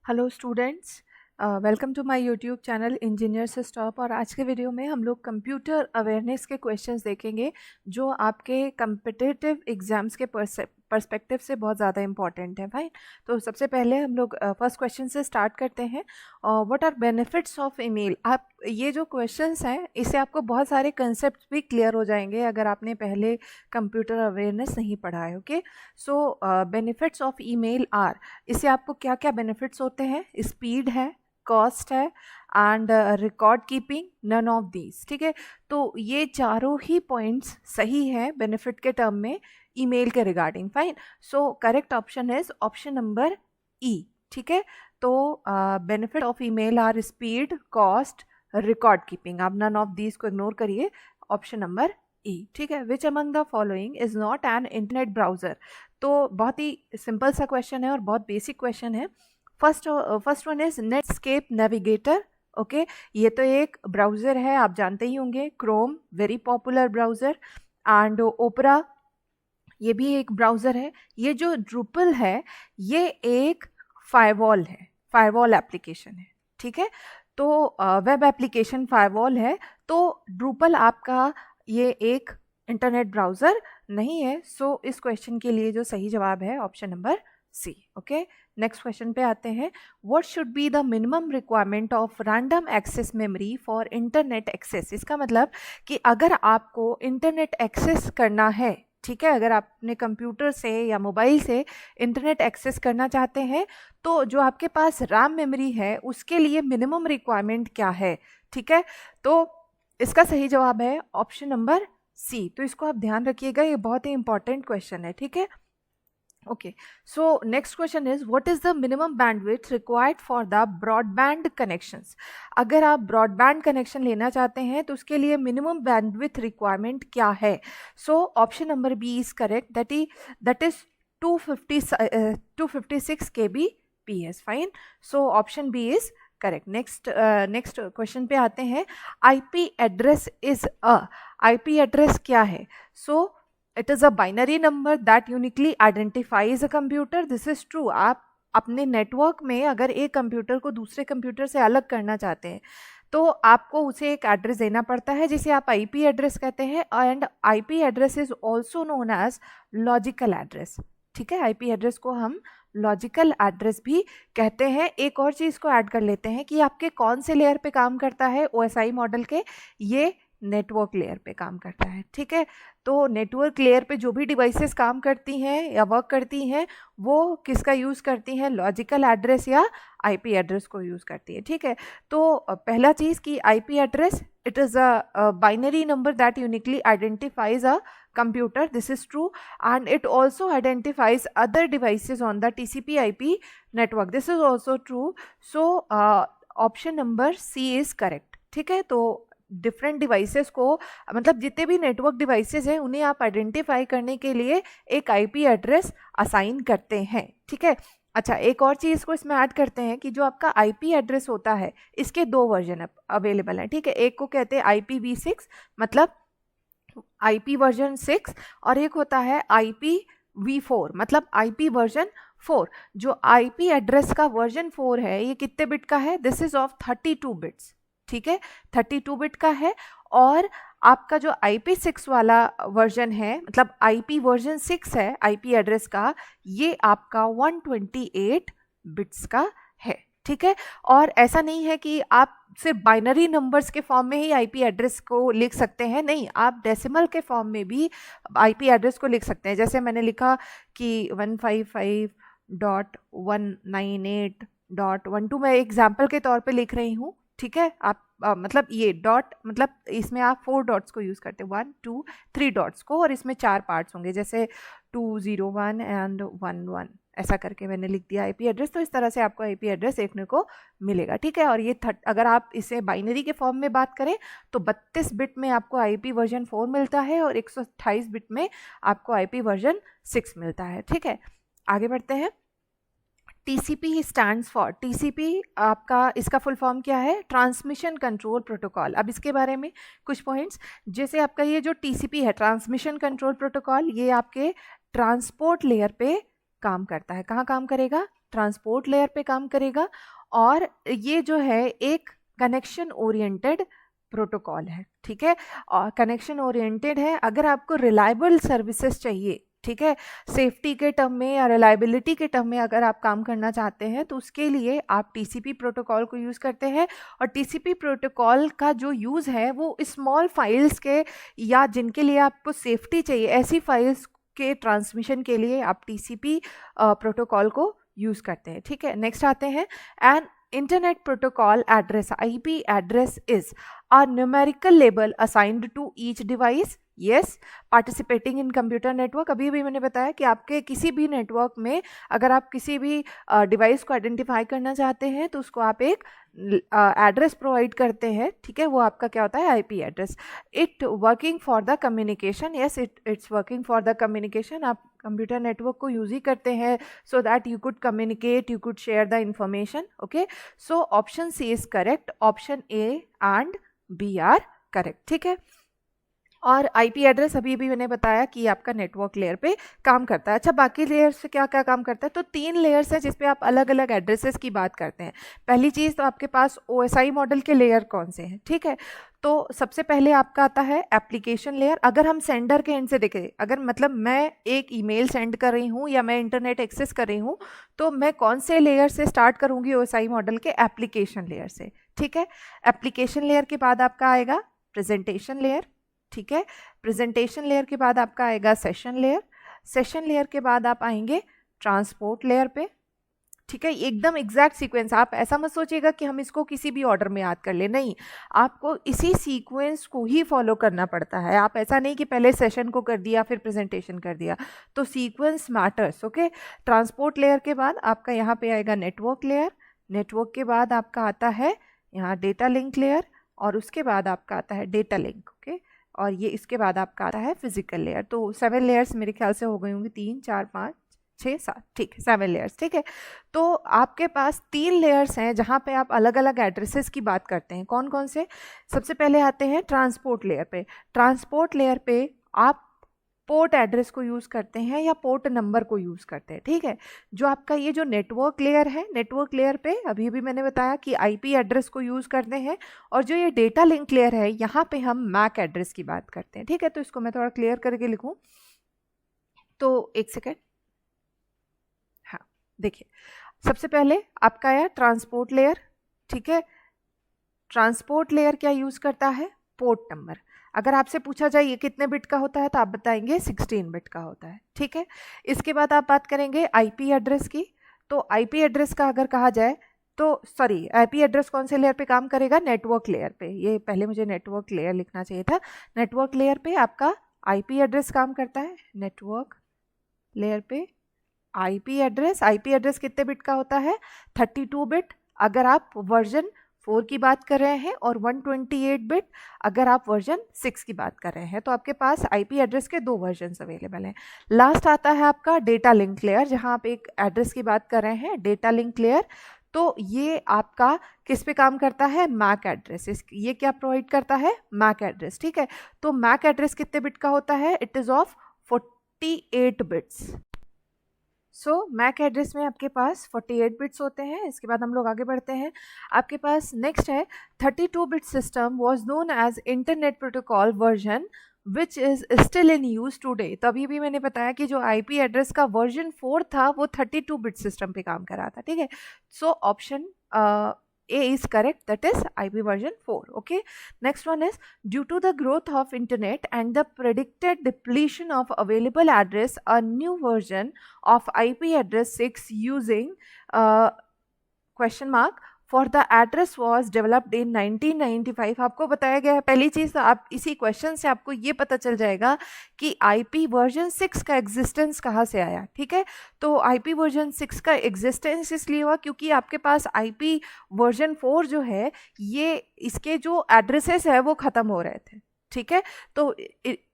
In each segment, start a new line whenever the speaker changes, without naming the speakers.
Hello students, welcome to my YouTube channel engineer से stop. और आज के वीडियो में हम लोग कंप्यूटर अवेयरनेस के क्वेश्चंस देखेंगे जो आपके कम्पिटिटिव एग्जाम्स के पर्सपेक्टिव से बहुत ज़्यादा इंपॉर्टेंट है भाई। तो सबसे पहले हम लोग फर्स्ट क्वेश्चन से स्टार्ट करते हैं। What are benefits of email. आप ये जो क्वेश्चंस हैं इससे आपको बहुत सारे कंसेप्ट भी क्लियर हो जाएंगे अगर आपने पहले कंप्यूटर अवेयरनेस नहीं पढ़ा है। Okay, so benefits of email are, इससे आपको क्या क्या बेनिफिट्स होते हैं। स्पीड है, कॉस्ट है and record keeping, none of these. ठीक है, तो ये चारों ही पॉइंट्स सही है बेनिफिट के टर्म में ईमेल के रिगार्डिंग। Fine, so correct option is option number E. ठीक है, तो benefit of email are speed, cost, record keeping. आप नन ऑफ दीज को इग्नोर करिए, ऑप्शन नंबर ई। ठीक है, which among the following is not an internet browser. तो बहुत ही सिंपल सा क्वेश्चन है और बहुत बेसिक क्वेश्चन है। First one is Netscape Navigator. Okay, ये तो एक ब्राउजर है, आप जानते ही होंगे। Chrome very popular browser, and Opera ये भी एक ब्राउजर है। ये जो ड्रूपल है ये एक फायरवॉल है, फायरवॉल एप्लीकेशन है। ठीक है, तो वेब एप्लीकेशन फायरवॉल है। तो ड्रूपल आपका ये एक इंटरनेट ब्राउजर नहीं है। सो इस क्वेश्चन के लिए जो सही जवाब है option number C. Okay, next question पे आते हैं। What should be the minimum requirement of random access memory for internet access. इसका मतलब कि अगर आपको इंटरनेट एक्सेस करना है, ठीक है, अगर आप अपने कंप्यूटर से या मोबाइल से इंटरनेट एक्सेस करना चाहते हैं तो जो आपके पास रैम मेमोरी है उसके लिए मिनिमम रिक्वायरमेंट क्या है। ठीक है, तो इसका सही जवाब है ऑप्शन नंबर सी। तो इसको आप ध्यान रखिएगा, ये बहुत ही इंपॉर्टेंट क्वेश्चन है। ठीक है, okay, so next question is what is the minimum bandwidth required for the broadband connections। अगर आप ब्रॉडबैंड कनेक्शन लेना चाहते हैं तो उसके लिए मिनिमम बैंडविथ रिक्वायरमेंट क्या है। So option number B is correct, that is 256 kbps। Fine, so option B is correct. Next question पे आते हैं। IP address is a, IP address क्या है। सो it is a binary number that uniquely identifies a computer. This is true। आप अपने network में अगर एक कंप्यूटर को दूसरे कंप्यूटर से अलग करना चाहते हैं तो आपको उसे एक एड्रेस देना पड़ता है जिसे आप आईपी एड्रेस कहते हैं। And IP address is also known as logical address. ठीक है, आईपी एड्रेस को हम लॉजिकल एड्रेस भी कहते हैं। एक और चीज़ को ऐड कर लेते हैं कि आपके कौन से लेयर पे काम करता है ओएसआई मॉडल के, ये नेटवर्क लेयर पे काम करता है। ठीक है, तो नेटवर्क लेयर पे जो भी डिवाइसेस काम करती हैं या वर्क करती हैं वो किसका यूज़ करती हैं, लॉजिकल एड्रेस या आईपी एड्रेस को यूज़ करती है। ठीक है, तो पहला चीज़ कि IP address it is a binary number that uniquely identifies a computer. This is true, and it also identifies other devices on the TCP/IP network. This is also true. So option number C is correct. ठीक है, तो different devices को, मतलब जितने भी network devices हैं उन्हें आप आइडेंटिफाई करने के लिए एक आईपी एड्रेस असाइन करते हैं। ठीक है, अच्छा, एक और चीज़ को इसमें ऐड करते हैं कि जो आपका आईपी एड्रेस होता है इसके दो वर्जन अवेलेबल हैं। ठीक है, एक को कहते हैं IPv6 मतलब IP वर्जन 6, और एक होता है IPv4 मतलब IP वर्जन 4। जो IP एड्रेस का वर्जन 4 है ये कितने बिट का है, दिस इज ऑफ 32 बिट्स। ठीक है, 32 बिट का है। और आपका जो IP6 वाला वर्जन है मतलब IP वर्जन 6 है IP एड्रेस का, ये आपका 128 बिट्स का है। ठीक है, और ऐसा नहीं है कि आप सिर्फ बाइनरी नंबर्स के फॉर्म में ही आईपी एड्रेस को लिख सकते हैं, नहीं, आप डेसिमल के फॉर्म में भी आईपी एड्रेस को लिख सकते हैं। जैसे मैंने लिखा कि 155.198.12 मैं एग्जाम्पल के तौर पे लिख रही हूँ। ठीक है, आप मतलब ये डॉट मतलब इसमें आप 4 डॉट्स को यूज़ करते हैं, 1 2 3 डॉट्स को, और इसमें 4 पार्ट्स होंगे जैसे 201 एंड 11 ऐसा करके मैंने लिख दिया आईपी एड्रेस। तो इस तरह से आपको आईपी एड्रेस देखने को मिलेगा। ठीक है, और ये अगर आप इसे बाइनरी के फॉर्म में बात करें तो 32 बिट में आपको आईपी वर्जन 4 मिलता है और 128 बिट में आपको आईपी वर्जन 6 मिलता है। ठीक है, आगे बढ़ते हैं। TCP स्टैंड्स फॉर, TCP आपका इसका फुल फॉर्म क्या है, ट्रांसमिशन कंट्रोल प्रोटोकॉल। अब इसके बारे में कुछ पॉइंट्स, जैसे आपका ये जो TCP है ट्रांसमिशन कंट्रोल प्रोटोकॉल, ये आपके ट्रांसपोर्ट लेयर पे काम करता है। कहाँ काम करेगा, ट्रांसपोर्ट लेयर पे काम करेगा, और ये जो है एक कनेक्शन ओरिएंटेड प्रोटोकॉल है, ठीक है। और कनेक्शन ओरिएंटेड है, अगर आपको रिलायबल सर्विसेज चाहिए, ठीक है, सेफ्टी के टर्म में या रिलायबिलिटी के टर्म में अगर आप काम करना चाहते हैं, तो उसके लिए आप टीसीपी प्रोटोकॉल को यूज़ करते हैं। और टीसीपी प्रोटोकॉल का जो यूज़ है वो स्मॉल फाइल्स के, या जिनके लिए आपको सेफ्टी चाहिए, ऐसी फाइल्स के ट्रांसमिशन के लिए आप टीसीपी प्रोटोकॉल को यूज़ करते हैं, ठीक है। नेक्स्ट आते हैं, and Internet Protocol address, IP address is a numerical label assigned to each device. Yes, participating in computer network. अभी भी मैंने बताया कि आपके किसी भी नेटवर्क में अगर आप किसी भी डिवाइस को आइडेंटिफाई करना चाहते हैं तो उसको आप एक एड्रेस प्रोवाइड करते हैं, ठीक है। वो आपका क्या होता है, IP address. It working for the communication, yes it's working for the communication. आप कंप्यूटर नेटवर्क को यूज ही करते हैं so that you could communicate, you could share the information, okay. So option C is correct, option A and B are correct, ठीक है। और IP address अभी भी मैंने बताया कि आपका नेटवर्क लेयर पे काम करता है। अच्छा, बाकी लेयर से क्या क्या काम करता है, तो 3 लेयर्स हैं जिसपे आप अलग अलग एड्रेसेस की बात करते हैं। पहली चीज़ तो आपके पास ओएसआई मॉडल के लेयर कौन से हैं, ठीक है। तो सबसे पहले आपका आता है एप्लीकेशन लेयर। अगर हम सेंडर के एंड से देखें, अगर मतलब मैं एक ईमेल सेंड कर रही हूँ या मैं इंटरनेट एक्सेस कर रही हूँ, तो मैं कौन से लेयर से स्टार्ट करूँगी, ओएसआई मॉडल के एप्लीकेशन लेयर से, ठीक है। एप्लीकेशन लेयर के बाद आपका आएगा प्रेजेंटेशन लेयर, ठीक है। प्रेजेंटेशन लेयर के बाद आपका आएगा सेशन लेयर, सेशन लेयर के बाद आप आएंगे ट्रांसपोर्ट लेयर पे, ठीक है। एकदम एग्जैक्ट सीक्वेंस, आप ऐसा मत सोचिएगा कि हम इसको किसी भी ऑर्डर में याद कर ले, नहीं, आपको इसी सीक्वेंस को ही फॉलो करना पड़ता है। आप ऐसा नहीं कि पहले सेशन को कर दिया फिर प्रेजेंटेशन कर दिया, तो sequence matters, okay. Transport layer के बाद आपका यहाँ पे आएगा नेटवर्क लेयर, नेटवर्क के बाद आपका आता है यहाँ डेटा लिंक लेयर, और उसके बाद आपका आता है डेटा लिंक, ओके। और ये इसके बाद आपका आता है फिजिकल लेयर। तो 7 लेयर्स मेरे ख्याल से हो गई होंगी, 3 4 5 6 7, ठीक है, 7 लेयर्स, ठीक है। तो आपके पास 3 लेयर्स हैं जहाँ पे आप अलग अलग एड्रेसेस की बात करते हैं। कौन कौन से, सबसे पहले आते हैं ट्रांसपोर्ट लेयर पे। ट्रांसपोर्ट लेयर पे आप पोर्ट एड्रेस को यूज़ करते हैं या पोर्ट नंबर को यूज़ करते हैं, ठीक है। जो आपका ये जो नेटवर्क लेयर है, नेटवर्क लेयर पे अभी भी मैंने बताया कि आईपी एड्रेस को यूज़ करते हैं, और जो ये डेटा लिंक लेयर है यहाँ पे हम मैक एड्रेस की बात करते हैं, ठीक है। तो इसको मैं थोड़ा क्लियर करके लिखूँ, तो एक सेकेंड, हाँ देखिए, सबसे पहले आपका आया ट्रांसपोर्ट लेयर, ठीक है। ट्रांसपोर्ट लेयर क्या यूज़ करता है, पोर्ट नंबर। अगर आपसे पूछा जाए ये कितने बिट का होता है तो आप बताएंगे 16 बिट का होता है, ठीक है। इसके बाद आप बात करेंगे आईपी एड्रेस की। तो आईपी एड्रेस का अगर कहा जाए तो सॉरी, आईपी एड्रेस कौन से लेयर पे काम करेगा, नेटवर्क लेयर पे। ये पहले मुझे नेटवर्क लेयर लिखना चाहिए था। नेटवर्क लेयर पे आपका आईपी एड्रेस काम करता है, नेटवर्क लेयर पे आईपी एड्रेस कितने बिट का होता है, 32 बिट अगर आप वर्जन 4 की बात कर रहे हैं, और 128 बिट अगर आप वर्जन 6 की बात कर रहे हैं। तो आपके पास आईपी एड्रेस के 2 वर्जन्स अवेलेबल हैं। लास्ट आता है आपका डेटा लिंक लेयर, जहां आप एक एड्रेस की बात कर रहे हैं, डेटा लिंक लेयर। तो ये आपका किस पे काम करता है, मैक एड्रेस। ये क्या प्रोवाइड करता है, मैक एड्रेस, ठीक है। तो मैक एड्रेस कितने बिट का होता है, it is of 48 bits. So MAC address में आपके पास 48 बिट्स होते हैं। इसके बाद हम लोग आगे बढ़ते हैं। आपके पास नेक्स्ट है 32 bit system was known as internet protocol version which is still in use today. तभी भी मैंने बताया कि जो आईपी एड्रेस का वर्जन 4 था वो 32 बिट सिस्टम पे काम कर रहा था, ठीक है। So option A is correct, that is IP version 4, okay. Next one is, due to the growth of internet and the predicted depletion of available address, a new version of IP address 6 using question mark for the address was developed in 1995। आपको बताया गया है। पहली चीज़, आप इसी question से आपको ये पता चल जाएगा कि IP वर्जन 6 का एग्जिस्टेंस कहाँ से आया, ठीक है। तो IP वर्जन 6 का एग्जिस्टेंस इसलिए हुआ क्योंकि आपके पास IP वर्जन 4 जो है, ये इसके जो एड्रेसेस है वो ख़त्म हो रहे थे, ठीक है। तो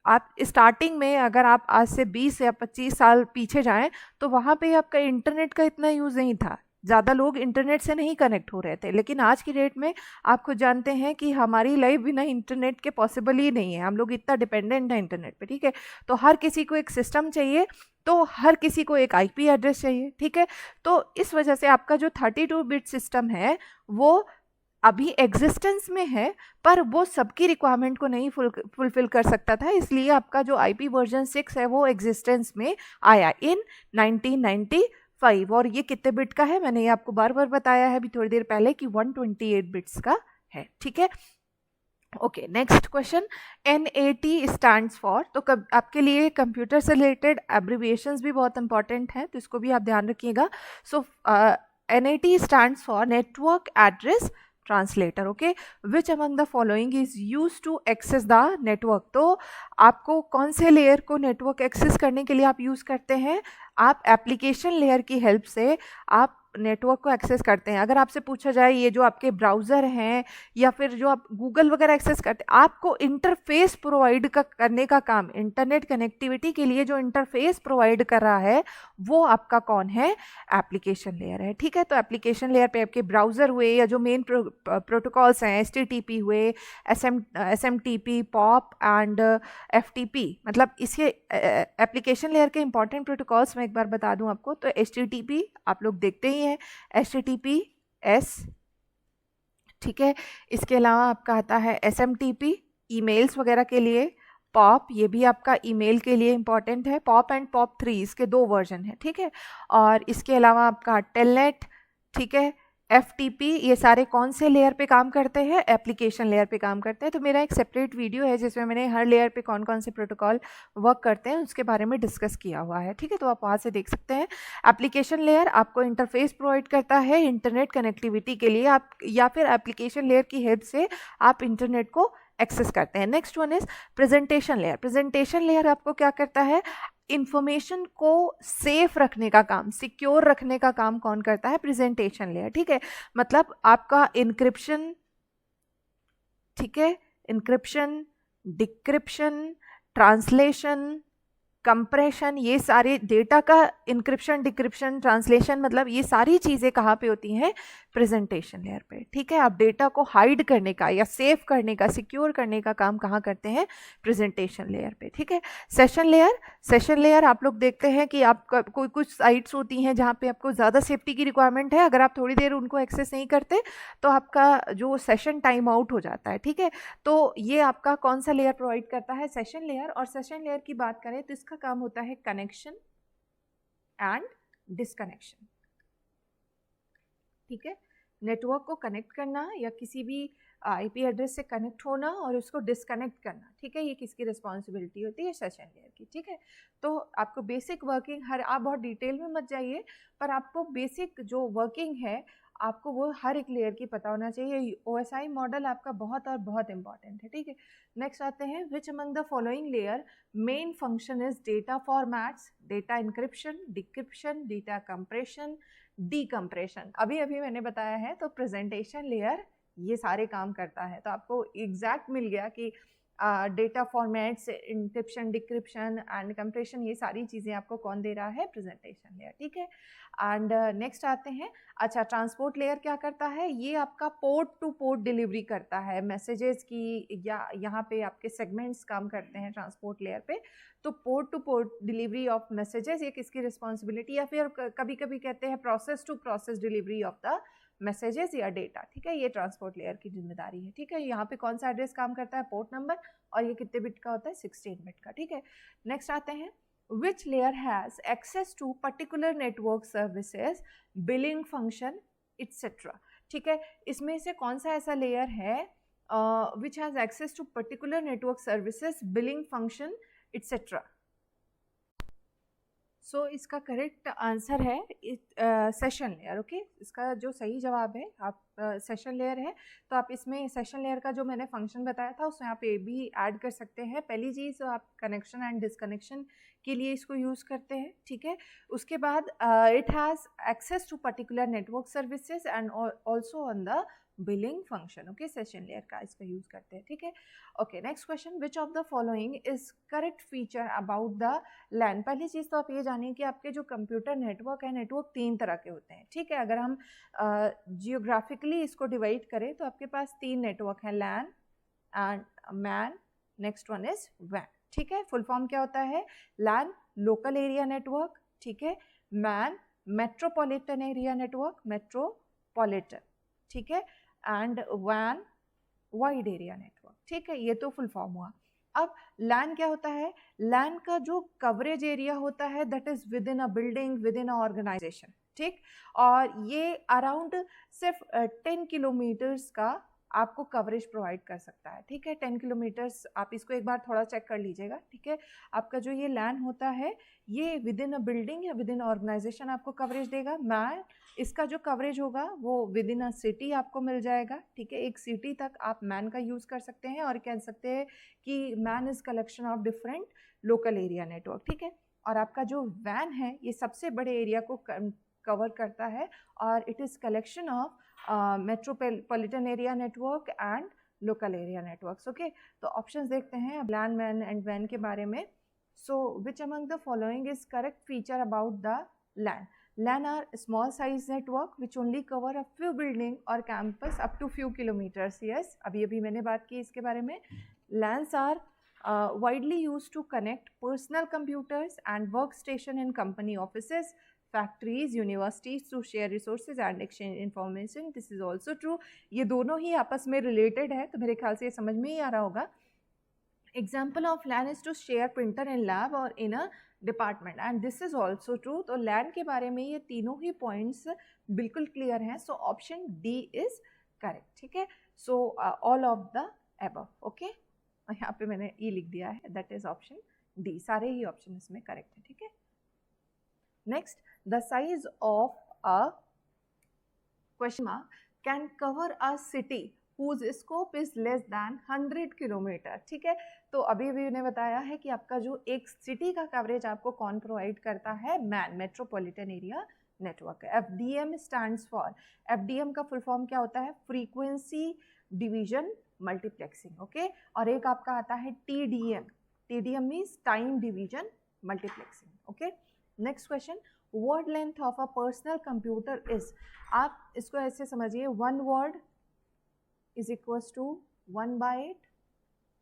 आप स्टार्टिंग में अगर आप आज से 20 या 25 साल पीछे जाएं तो वहाँ पे आपका इंटरनेट का इतना यूज़ नहीं था, ज़्यादा लोग इंटरनेट से नहीं कनेक्ट हो रहे थे। लेकिन आज की डेट में आप खुद जानते हैं कि हमारी लाइफ बिना इंटरनेट के पॉसिबल ही नहीं है, हम लोग इतना डिपेंडेंट हैं इंटरनेट पे, ठीक है। तो हर किसी को एक सिस्टम चाहिए तो हर किसी को एक आईपी एड्रेस चाहिए, ठीक है। तो इस वजह से आपका जो 32 बिट सिस्टम है वो अभी एग्जिस्टेंस में है, पर वो सबकी रिक्वायरमेंट को नहीं फुलफिल कर सकता था, इसलिए आपका जो आईपी वर्जन 6 है वो एग्जिस्टेंस में आया इन 1995। और ये कितने बिट का है, मैंने ये आपको बार बार बताया है अभी थोड़ी देर पहले कि 128 बिट्स का है, ठीक है। Okay, next question, NAT stands for, तो आपके लिए कंप्यूटर से रिलेटेड एब्रिविएशंस भी बहुत इंपॉर्टेंट हैं, तो इसको भी आप ध्यान रखिएगा। So NAT stands for network address translator, okay, which among the following is use to access the network. तो आपको कौन से लेयर को नेटवर्क एक्सेस करने के लिए आप यूज करते हैं, आप एप्लीकेशन लेयर की हेल्प से आप नेटवर्क को एक्सेस करते हैं। अगर आपसे पूछा जाए ये जो आपके ब्राउज़र हैं या फिर जो आप गूगल वगैरह एक्सेस करते हैं, आपको इंटरफेस प्रोवाइड करने का काम, इंटरनेट कनेक्टिविटी के लिए जो इंटरफेस प्रोवाइड कर रहा है वो आपका कौन है, एप्लीकेशन लेयर है, ठीक है। तो एप्लीकेशन लेयर पे आपके ब्राउज़र हुए या जो मेन प्रोटोकॉल्स हैं, HTTP हुए, SMTP, POP एंड FTP, मतलब इसके एप्लीकेशन लेयर के इंपॉर्टेंट प्रोटोकॉल्स मैं एक बार बता दूं आपको। तो HTTP आप लोग देखते ही हैं, HTTPS, ठीक है। इसके अलावा आपका आता है SMTP ईमेल्स वगैरह के लिए, पॉप, ये भी आपका ईमेल के लिए इंपॉर्टेंट है, पॉप एंड पॉप 3 इसके 2 वर्जन है, ठीक है। और इसके अलावा आपका टेलनेट, ठीक है, FTP, ये सारे कौन से लेयर पे काम करते हैं, एप्लीकेशन लेयर पे काम करते हैं। तो मेरा एक सेपरेट वीडियो है जिसमें मैंने हर लेयर पे कौन कौन से प्रोटोकॉल वर्क करते हैं उसके बारे में डिस्कस किया हुआ है, ठीक है, तो आप वहाँ से देख सकते हैं। एप्लीकेशन लेयर आपको इंटरफेस प्रोवाइड करता है इंटरनेट कनेक्टिविटी के लिए, आप या फिर एप्लीकेशन लेयर की हेल्प से आप इंटरनेट को एक्सेस करते हैं। Next one is presentation layer. Presentation layer आपको क्या करता है, इंफॉर्मेशन को सेफ रखने का काम, सिक्योर रखने का काम कौन करता है, प्रेजेंटेशन लेयर, ठीक है। मतलब आपका इनक्रिप्शन, ठीक है, इनक्रिप्शन, डिक्रिप्शन, ट्रांसलेशन, कंप्रेशन, ये सारे डेटा का इनक्रिप्शन, डिक्रिप्शन, ट्रांसलेशन, मतलब ये सारी चीज़ें कहाँ पे होती हैं, प्रेजेंटेशन लेयर पे, ठीक है। आप डेटा को हाइड करने का या सेव करने का, सिक्योर करने का काम कहाँ करते हैं, प्रेजेंटेशन लेयर पे, ठीक है। सेशन लेयर, सेशन लेयर आप लोग देखते हैं कि आप कोई कुछ साइट्स होती हैं जहाँ पे आपको ज़्यादा सेफ्टी की रिक्वायरमेंट है, अगर आप थोड़ी देर उनको एक्सेस नहीं करते तो आपका जो सेशन टाइम आउट हो जाता है, ठीक है। तो ये आपका कौन सा लेयर प्रोवाइड करता है, सेशन लेयर। और सेशन लेयर की बात करें तो इसका काम होता है कनेक्शन एंड डिसकनेक्शन, ठीक है, नेटवर्क को कनेक्ट करना या किसी भी आईपी एड्रेस से कनेक्ट होना और उसको डिसकनेक्ट करना, ठीक है, ये किसकी रिस्पॉन्सिबिलिटी होती है, सेशन लेयर की, ठीक है। तो आपको बेसिक वर्किंग, हर आप बहुत डिटेल में मत जाइए, पर आपको बेसिक जो वर्किंग है आपको वो हर एक लेयर की पता होना चाहिए। OSI मॉडल आपका बहुत और बहुत इंपॉर्टेंट है, ठीक है। नेक्स्ट आते हैं, which among the following layer main function is data formats, data encryption, decryption, data compression, decompression. अभी अभी मैंने बताया है, तो प्रेजेंटेशन लेयर ये सारे काम करता है। तो आपको एग्जैक्ट मिल गया कि data formats, encryption, decryption and compression, ये सारी चीज़ें आपको कौन दे रहा है, प्रेजेंटेशन लेयर, ठीक है। एंड नेक्स्ट आते हैं, अच्छा, ट्रांसपोर्ट लेयर क्या करता है, ये आपका पोर्ट टू पोर्ट डिलीवरी करता है मैसेजेस की, या यहाँ पे आपके सेगमेंट्स काम करते हैं ट्रांसपोर्ट लेयर पे। तो port to port delivery of messages ये किसकी रिस्पॉन्सिबिलिटी, या फिर कभी कभी कहते हैं process to process delivery of the messages या डेटा, ठीक है, ये ट्रांसपोर्ट लेयर की जिम्मेदारी है, ठीक है। यहाँ पे कौन सा एड्रेस काम करता है, पोर्ट नंबर, और ये कितने बिट का होता है, 16 बिट का, ठीक है। नेक्स्ट आते हैं, which layer has access to particular network services, billing function, etc, ठीक है। इसमें से कौन सा ऐसा लेयर है which has access to particular network services, billing function, etc। सो इसका करेक्ट आंसर है सेशन लेयर, ओके। इसका जो सही जवाब है, आप सेशन लेयर है, तो आप इसमें सेशन लेयर का जो मैंने फंक्शन बताया था उसमें आप ये भी ऐड कर सकते हैं। पहली चीज़, आप कनेक्शन एंड डिसकनेक्शन के लिए इसको यूज़ करते हैं, ठीक है। उसके बाद it has access to particular network services and also on the billing function, okay, session layer का इसका यूज़ करते हैं, ठीक है। Okay, next question, which of the following is correct feature about the LAN. पहली चीज़ तो आप ये जानिए कि आपके जो कंप्यूटर नेटवर्क है, नेटवर्क 3 तरह के होते हैं, ठीक है। अगर हम जियोग्राफिकली इसको डिवाइड करें तो आपके पास 3 नेटवर्क हैं, LAN and MAN, next one is वैन, ठीक है, फुल फॉर्म क्या होता है? लैन लोकल एरिया नेटवर्क, ठीक है, MAN metropolitan area network, metropolitan, ठीक है, एंड वैन वाइड एरिया नेटवर्क, ठीक है, ये तो फुल फॉर्म हुआ। अब लैन क्या होता है? लैन का जो कवरेज एरिया होता है that is within a building, within a organisation, ठीक, और ये अराउंड सिर्फ 10 किलोमीटर्स का आपको कवरेज प्रोवाइड कर सकता है, ठीक है, 10 किलोमीटर्स। आप इसको एक बार थोड़ा चेक कर लीजिएगा, ठीक है। आपका जो ये लैन होता है ये विद इन अ बिल्डिंग या विद इन ऑर्गेनाइजेशन आपको कवरेज देगा। मैन इसका जो कवरेज होगा वो विद इन अ सिटी आपको मिल जाएगा, ठीक है, एक सिटी तक आप मैन का यूज़ कर सकते हैं और कह सकते हैं कि man is collection of different local area network, ठीक है। और आपका जो वैन है ये सबसे बड़े एरिया को कवर करता है और it is collection of metropolitan area network and local area networks, okay. तो ऑप्शंस देखते हैं अब लैन, मैन एंड वैन के बारे में। So which among the following is correct feature about the LAN? LAN are small size network which only cover a few building or campus up to few kilometers. Yes, अभी मैंने बात की इसके बारे में। LANs are widely used to connect personal computers and workstation in company offices, factories, universities to share resources and exchange information. This is also true. ये दोनों ही आपस में related है, तो मेरे ख्याल से ये समझ में ही आ रहा होगा। Example of LAN is to share printer in lab or in a department and this is also true. तो लैन के बारे में ये तीनों ही पॉइंट्स बिल्कुल क्लियर हैं, so option D is correct, ठीक है। So all of the above, okay, यहाँ पे मैंने ई लिख दिया है, दैट इज ऑप्शन डी, सारे ही ऑप्शन इसमें करेक्ट है, ठीक है। Next, the size of a question mark can cover a city whose scope is less than 100 kilometre, ठीक है। तो अभी उन्हें बताया है कि आपका जो एक सिटी का कवरेज आपको कौन प्रोवाइड करता है? MAN, metropolitan area network. FDM stands for, FDM का फुल फॉर्म क्या होता है? Frequency division multiplexing, okay. और एक आपका आता है TDM, TDM means time division multiplexing, okay. Next question, word length of a personal computer is, आप इसको ऐसे समझिए, 1 word is equals to 1 byte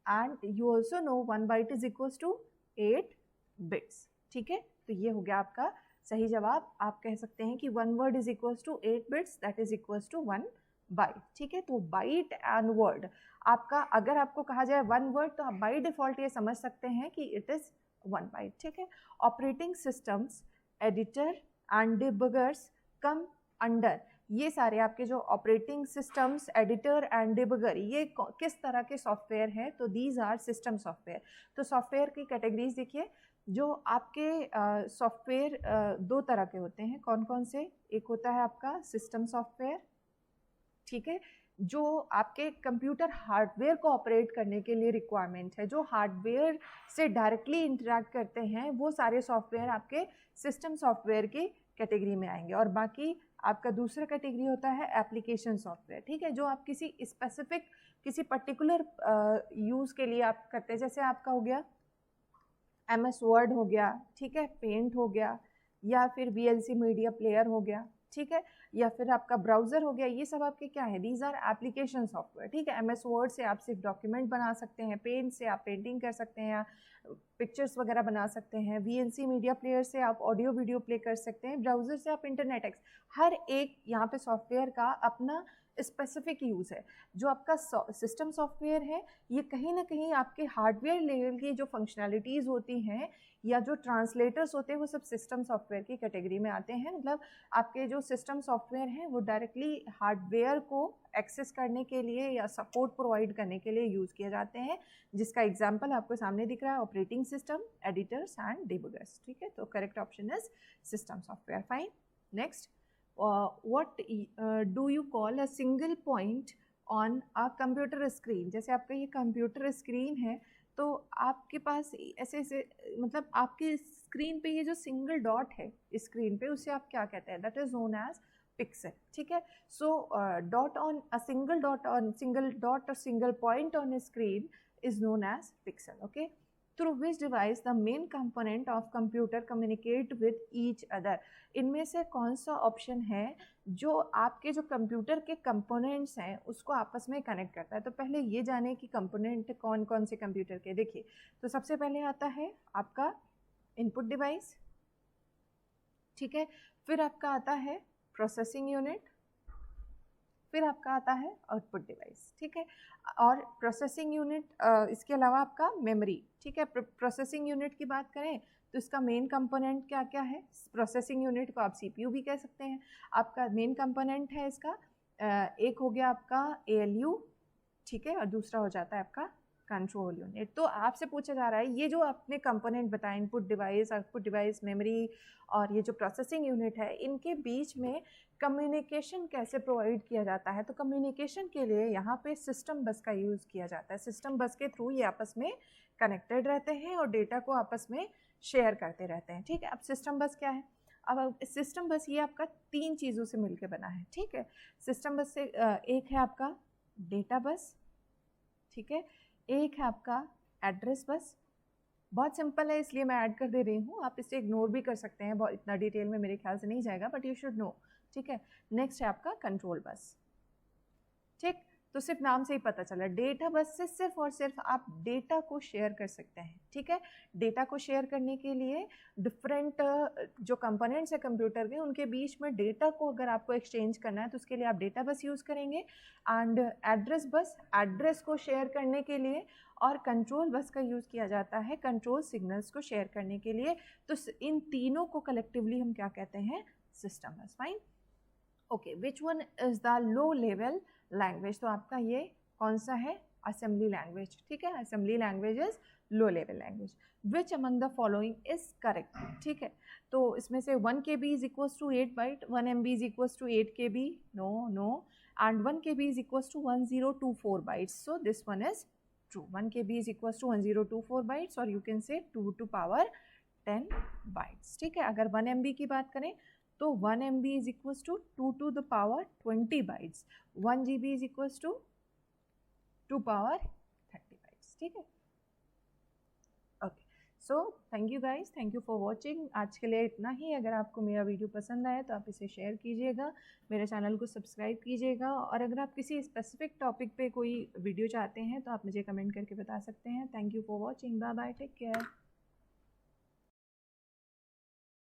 and you also know 1 byte is equals to 8 bits, ठीक है। तो ये हो गया आपका सही जवाब। आप कह सकते हैं कि 1 word is equals to 8 bits, that is equals to 1 byte, ठीक है। तो बाइट एंड वर्ड आपका, अगर आपको कहा जाए 1 word तो आप बाई डिफॉल्ट ये समझ सकते हैं कि इट इज 1 byte, ठीक है। Operating systems, editor and debuggers come under, ये सारे आपके जो operating systems, editor and debugger, ये किस तरह के सॉफ्टवेयर हैं? तो दीज आर सिस्टम सॉफ्टवेयर। तो सॉफ्टवेयर की कैटेगरीज देखिए, जो आपके सॉफ्टवेयर 2 तरह के होते हैं, कौन कौन से? एक होता है आपका सिस्टम सॉफ्टवेयर, ठीक है, जो आपके कंप्यूटर हार्डवेयर को ऑपरेट करने के लिए रिक्वायरमेंट है, जो हार्डवेयर से डायरेक्टली इंटरेक्ट करते हैं, वो सारे सॉफ्टवेयर आपके सिस्टम सॉफ्टवेयर की कैटेगरी में आएंगे। और बाकी आपका दूसरा कैटेगरी होता है एप्लीकेशन सॉफ्टवेयर, ठीक है, जो आप किसी स्पेसिफिक, किसी पर्टिकुलर यूज़ के लिए आप करते हैं। जैसे आपका हो गया MS वर्ड हो गया, ठीक है, पेंट हो गया, या फिर VLC मीडिया प्लेयर हो गया, ठीक है, या फिर आपका ब्राउज़र हो गया। ये सब आपके क्या है? दीज आर एप्लीकेशन सॉफ्टवेयर, ठीक है। MS वर्ड से आप सिर्फ डॉक्यूमेंट बना सकते हैं, पेंट से आप पेंटिंग कर सकते हैं, पिक्चर्स वगैरह बना सकते हैं, VLC मीडिया प्लेयर से आप ऑडियो वीडियो प्ले कर सकते हैं, ब्राउज़र से आप इंटरनेट एक्स, हर एक यहाँ पे सॉफ्टवेयर का अपना स्पेसिफिक यूज़ है। जो आपका सिस्टम सॉफ्टवेयर है ये कहीं ना कहीं आपके हार्डवेयर लेवल की जो फंक्शनैलिटीज़ होती हैं या जो ट्रांसलेटर्स होते हैं वो सब सिस्टम सॉफ्टवेयर की कैटेगरी में आते हैं। मतलब आपके जो सिस्टम सॉफ्टवेयर हैं वो डायरेक्टली हार्डवेयर को एक्सेस करने के लिए या सपोर्ट प्रोवाइड करने के लिए यूज़ किए जाते हैं, जिसका एग्जांपल आपको सामने दिख रहा है, operating system, editors and debuggers, ठीक है। तो correct option is system software. Fine. Next, what do you call a single point on a computer screen? जैसे आपका ये कंप्यूटर स्क्रीन है तो आपके पास ऐसे ऐसे, मतलब आपकी स्क्रीन पे ये जो सिंगल डॉट है स्क्रीन पे, उसे आप क्या कहते हैं? That is known as pixel, ठीक है। So dot on a single dot और single point on screen is known as pixel, okay. Through which device the main component of computer communicate with each other. इनमें से कौन सा option है जो आपके जो कंप्यूटर के कंपोनेंट्स हैं उसको आपस में कनेक्ट करता है। तो पहले ये जाने कि कंपोनेंट कौन कौन से कंप्यूटर के। देखिए, तो सबसे पहले आता है आपका इनपुट डिवाइस, ठीक है, फिर आपका आता है प्रोसेसिंग यूनिट, फिर आपका आता है आउटपुट डिवाइस, ठीक है। और प्रोसेसिंग यूनिट इसके अलावा आपका मेमोरी, ठीक है। प्रोसेसिंग यूनिट की बात करें तो इसका मेन कंपोनेंट क्या क्या है। प्रोसेसिंग यूनिट को आप सीपीयू भी कह सकते हैं। आपका मेन कंपोनेंट है इसका एक हो गया आपका एएलयू, ठीक है, और दूसरा हो जाता है आपका कंट्रोल यूनिट। तो आपसे पूछा जा रहा है ये जो आपने कंपोनेंट बताए, input device, output device, memory और ये जो प्रोसेसिंग यूनिट है, इनके बीच में कम्युनिकेशन कैसे प्रोवाइड किया जाता है। तो कम्युनिकेशन के लिए यहाँ पे सिस्टम बस का यूज़ किया जाता है। सिस्टम बस के थ्रू ये आपस में कनेक्टेड रहते हैं और डेटा को आपस में शेयर करते रहते हैं, ठीक है। अब सिस्टम बस क्या है। अब सिस्टम बस ये आपका 3 चीज़ों से मिलकर बना है, ठीक है। सिस्टम बस से एक है आपका डेटा बस, ठीक है, एक है आपका एड्रेस बस। बहुत सिंपल है इसलिए मैं ऐड कर दे रही हूँ, आप इसे इग्नोर भी कर सकते हैं, बहुत इतना डिटेल में मेरे ख्याल से नहीं जाएगा, बट यू शुड नो, ठीक है। नेक्स्ट है आपका कंट्रोल बस, ठीक। तो सिर्फ नाम से ही पता चला, डेटा बस से सिर्फ और सिर्फ आप डेटा को शेयर कर सकते हैं, ठीक है। डेटा को शेयर करने के लिए डिफरेंट जो कंपोनेंट्स है कंप्यूटर के, उनके बीच में डेटा को अगर आपको एक्सचेंज करना है तो उसके लिए आप डेटा बस यूज़ करेंगे। एंड एड्रेस बस, एड्रेस को शेयर करने के लिए, और कंट्रोल बस का यूज़ किया जाता है कंट्रोल सिग्नल्स को शेयर करने के लिए। तो इन तीनों को कलेक्टिवली हम क्या कहते हैं, सिस्टम बस। Fine, okay. Which one is the low level language. तो आपका ये कौन सा है, असेंबली लैंग्वेज, ठीक है। Assembly language is low level language. Which among the following is correct, ठीक है। तो इसमें से 1 KB is equals to 8 byte, 1 MB is equals to 8 KB, no, and 1 KB is equals to 1024 bytes, so this one is true. 1 KB is equals to 1024 bytes, और you can say 2 to power 10 bytes, ठीक है। अगर 1 MB की बात करें तो 1 MB is equals to 2 to the power 20 bytes, 1 GB is equals to 2 power 30 bytes, ठीक है। Okay, so thank you guys, thank you for watching. आज के लिए इतना ही। अगर आपको मेरा वीडियो पसंद आया तो आप इसे शेयर कीजिएगा, मेरे चैनल को सब्सक्राइब कीजिएगा, और अगर आप किसी स्पेसिफिक टॉपिक पे कोई वीडियो चाहते हैं तो आप मुझे कमेंट करके बता सकते हैं। Thank you for watching, bye bye, take care.